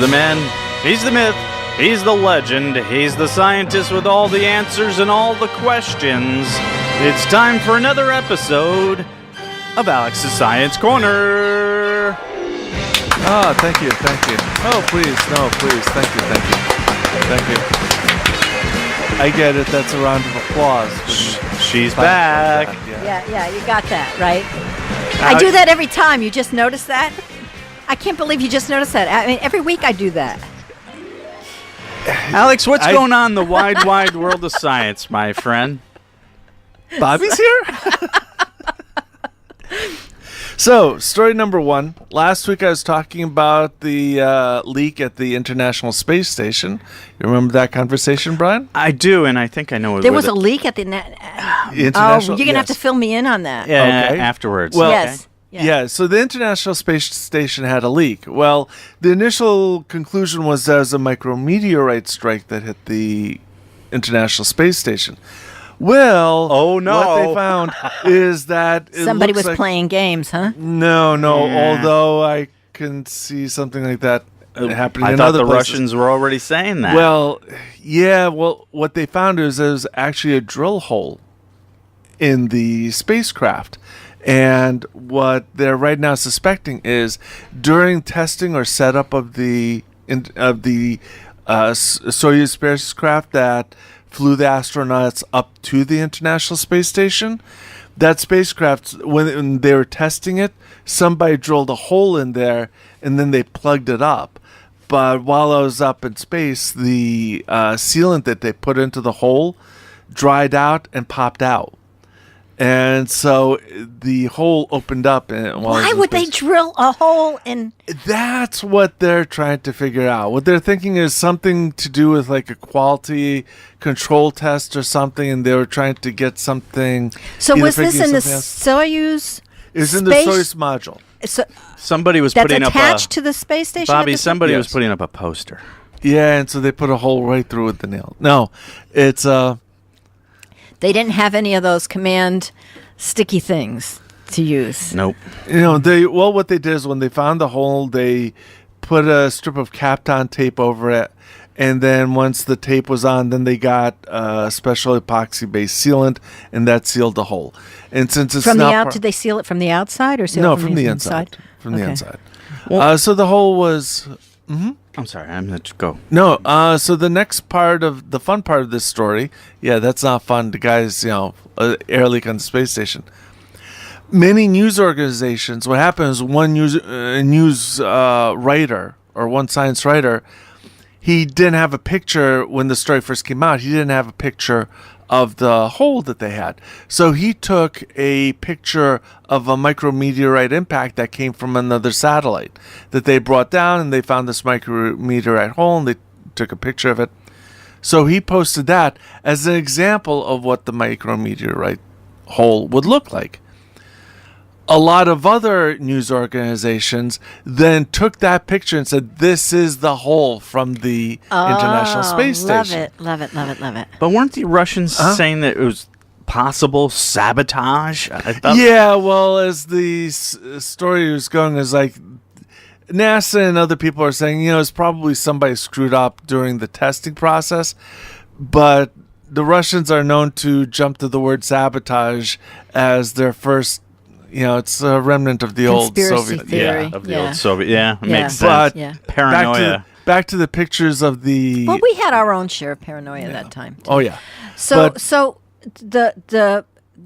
the man, he's the myth, he's the legend, he's the scientist with all the answers and all the questions. It's time for another episode of Alex's Science Corner. Oh, thank you. Oh, please, thank you. I get it, that's a round of applause. She's back. Yeah, you got that, right? I do that every time. You just notice that? I can't believe you just noticed that. I mean, every week I do that. Alex, what's going on in the wide world of science, my friend? Bobby's here? So, story number one. Last week I was talking about the leak at the International Space Station. You remember that conversation, Brian? I do, and I think I know what there was a leak at the International. you're going to have to fill me in on that. Yeah, Okay. afterwards. Well, yes. Yeah, so the International Space Station had a leak. Well, the initial conclusion was there was a micrometeorite strike that hit the International Space Station. Well, oh no! What they found is that somebody was playing games, huh? No. Yeah. Although I can see something like that happening. I in thought other the places. Russians were already saying that. Well, yeah. Well, what they found is there was actually a drill hole in the spacecraft. And what they're right now suspecting is during testing or setup of the Soyuz spacecraft that flew the astronauts up to the International Space Station, that spacecraft, when they were testing it, somebody drilled a hole in there and then they plugged it up. But while I was up in space, the sealant that they put into the hole dried out and popped out. And so the hole opened up. Why would they drill a hole in? That's what they're trying to figure out. What they're thinking is something to do with like a quality control test or something, and they were trying to get something. So was this in the Soyuz? It was in the Soyuz module. So somebody was putting up attached to the space station. Bobby, somebody was putting up a poster. Yeah, and so they put a hole right through with the nail. No, it's They didn't have any of those command sticky things to use. Nope. What they did is when they found the hole, they put a strip of Kapton tape over it, and then once the tape was on, then they got special epoxy-based sealant, and that sealed the hole. And since it's did they seal it from the outside or seal it from the inside? From the inside. Well, so the hole was. Mm-hmm. I'm sorry, I'm going to go. No, so the next part of the fun part of this story, that's not fun. The guys, air leak on the space station. Many news organizations, what happens, one news writer or one science writer, he didn't have a picture when the story first came out. He didn't have a picture of the hole that they had. So he took a picture of a micrometeorite impact that came from another satellite that they brought down, and they found this micrometeorite hole, and they took a picture of it. So he posted that as an example of what the micrometeorite hole would look like. A lot of other news organizations then took that picture and said, this is the hole from the International Space Station. Love it. But weren't the Russians saying that it was possible sabotage? Yeah, well, as the story was going, is like NASA and other people are saying, it's probably somebody screwed up during the testing process. But the Russians are known to jump to the word sabotage as their first. It's a remnant of the old Soviet theory. Old Soviet. Yeah, it makes sense. But paranoia. Back to the pictures of the. Well, we had our own share of paranoia that time. Oh yeah. So the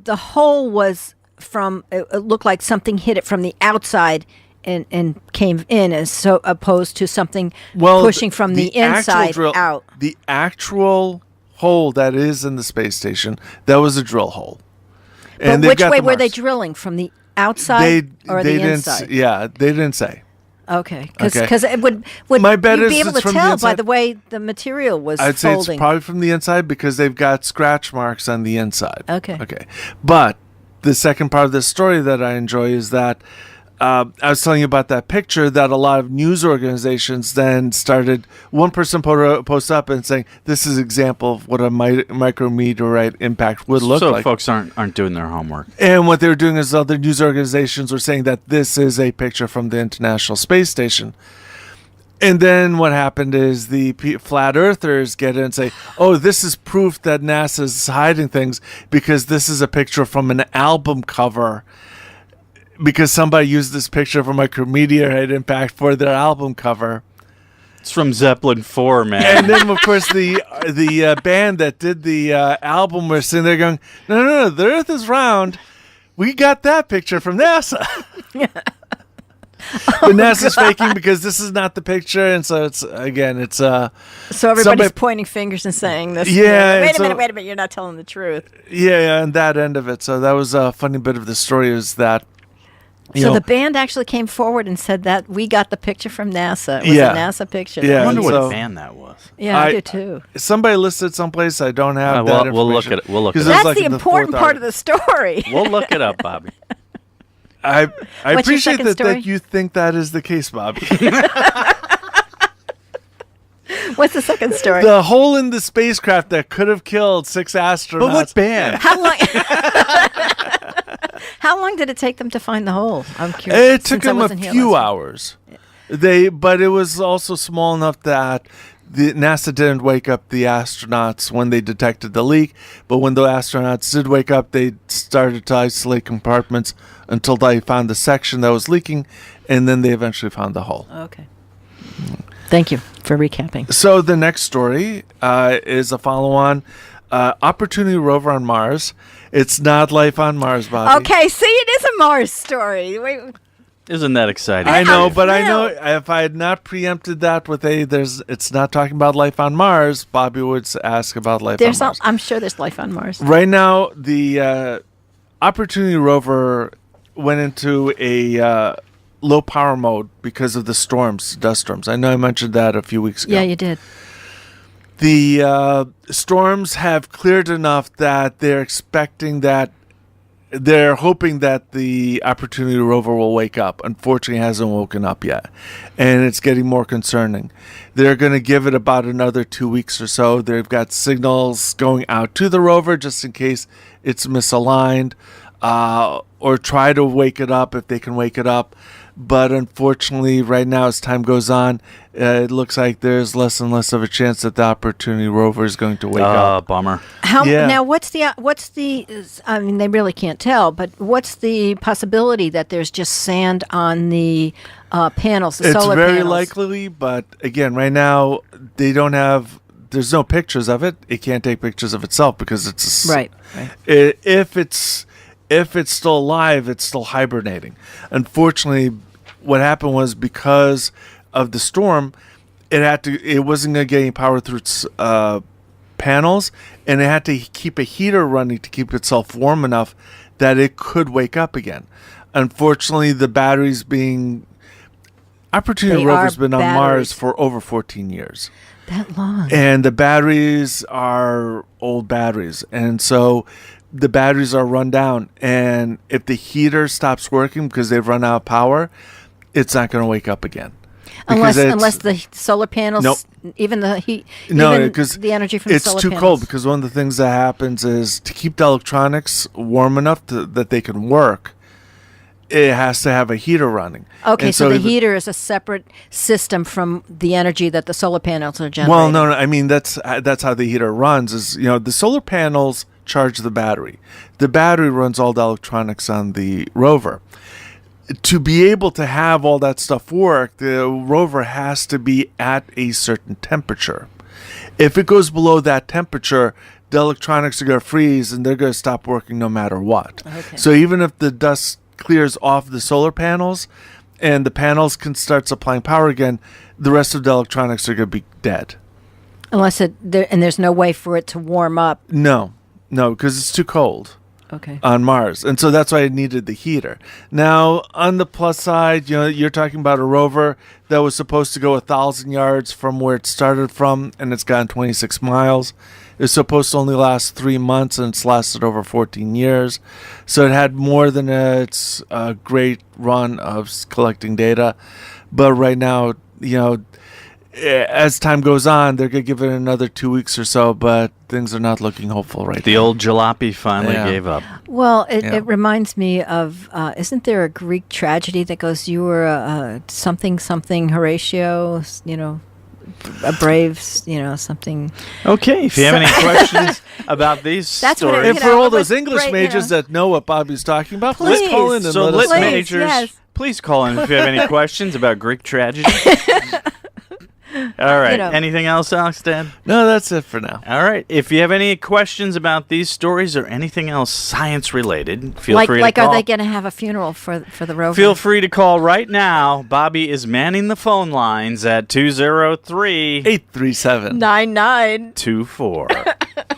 hole was from. It looked like something hit it from the outside and came in, as opposed to something pushing from the inside out. The actual hole that is in the space station, that was a drill hole. But which way were they drilling? From the outside or the inside? They didn't say. Okay, because it would my bet you'd is be able to from tell the by the way the material was I'd say folding. it's probably from the inside because they've got scratch marks on the inside. Okay. But the second part of this story that I enjoy is that I was telling you about that picture that a lot of news organizations then started. One person post up and saying, "This is an example of what a micrometeorite impact would look like." So folks aren't doing their homework. And what they were doing is other news organizations were saying that this is a picture from the International Space Station. And then what happened is the flat earthers get in and say, oh, this is proof that NASA's hiding things because this is a picture from an album cover because somebody used this picture from a meteorite impact for their album cover. It's from Zeppelin 4, man. And then, of course, the band that did the album was sitting there going, no, the Earth is round. We got that picture from NASA. But NASA's faking because this is not the picture, and so it's so everybody's pointing fingers and saying this. Yeah, wait a minute, you're not telling the truth. Yeah, and that end of it. So that was a funny bit of the story is that. So the band actually came forward and said that we got the picture from NASA. It was a NASA picture. Yeah, I wonder what band that was. Yeah, I do too. Somebody listed someplace. I don't have that information. We'll look at it. That's like the important part of the story. We'll look it up, Bobby. I appreciate that you think that is the case, Bobby. What's the second story? The hole in the spacecraft that could have killed 6 astronauts. But what band? How long did it take them to find the hole? I'm curious. It took them a few hours. But it was also small enough that NASA didn't wake up the astronauts when they detected the leak. But when the astronauts did wake up, they started to isolate compartments until they found the section that was leaking, and then they eventually found the hole. Okay. Thank you for recapping. So the next story is a follow-on. Opportunity Rover on Mars. It's not life on Mars, Bobby. Okay, see, it is a Mars story. Wait. Isn't that exciting? I know, but I know if I had not preempted that with it's not talking about life on Mars, Bobby would ask about life on Mars. I'm sure there's life on Mars. Right now, the Opportunity Rover went into a low power mode because of the dust storms. I know I mentioned that a few weeks ago. Yeah, you did. The storms have cleared enough that they're hoping that the Opportunity Rover will wake up. Unfortunately, it hasn't woken up yet, and it's getting more concerning. They're going to give it about another 2 weeks or so. They've got signals going out to the rover just in case it's misaligned, or try to wake it up if they can wake it up. But unfortunately, right now, as time goes on, it looks like there's less and less of a chance that the Opportunity Rover is going to wake up. Bummer. Now, what's the? I mean, they really can't tell, but what's the possibility that there's just sand on the panels, the solar panels? It's very likely, but again, right now they don't have. There's no pictures of it. It can't take pictures of itself because it's right. If it's still alive, it's still hibernating. Unfortunately, what happened was because of the storm, it wasn't going to get any power through its panels, and it had to keep a heater running to keep itself warm enough that it could wake up again. Unfortunately, the batteries Opportunity Rover's been on Mars for over 14 years. That long. And the batteries are old batteries, and so the batteries are run down, and if the heater stops working because they've run out of power, it's not going to wake up again. Unless the solar panels, nope. Even the heat, because the energy from the solar panels. It's too cold, because one of the things that happens is to keep the electronics warm enough that they can work, it has to have a heater running. Okay, so the heater is a separate system from the energy that the solar panels are generating. Well, no, I mean that's how the heater runs. Is the solar panels charge the battery. The battery runs all the electronics on the rover. To be able to have all that stuff work, the rover has to be at a certain temperature. If it goes below that temperature, the electronics are going to freeze and they're going to stop working no matter what. Okay. So even if the dust clears off the solar panels and the panels can start supplying power again, the rest of the electronics are going to be dead. Unless there's no way for it to warm up. No, because it's too cold. Okay. On Mars. And so that's why it needed the heater. Now, on the plus side, you're talking about a rover that was supposed to go 1,000 yards from where it started from, and it's gone 26 miles. It's supposed to only last 3 months, and it's lasted over 14 years. So it had more than its great run of collecting data. But right now, as time goes on, they're going to give it another 2 weeks or so, but things are not looking hopeful right now. The old jalopy finally gave up. Well, it reminds me of, isn't there a Greek tragedy that goes, you were a something, Horatio, a brave, something. Okay, if you have any questions about these stories. And for all those English majors that know what Bobby's talking about, please call in and so let us know. majors, please call in if you have any questions about Greek tragedy. All right. Anything else, Alex, Dad? No, that's it for now. All right. If you have any questions about these stories or anything else science-related, feel free to call. Are they going to have a funeral for the rover? Feel free to call right now. Bobby is manning the phone lines at 203-837-9924.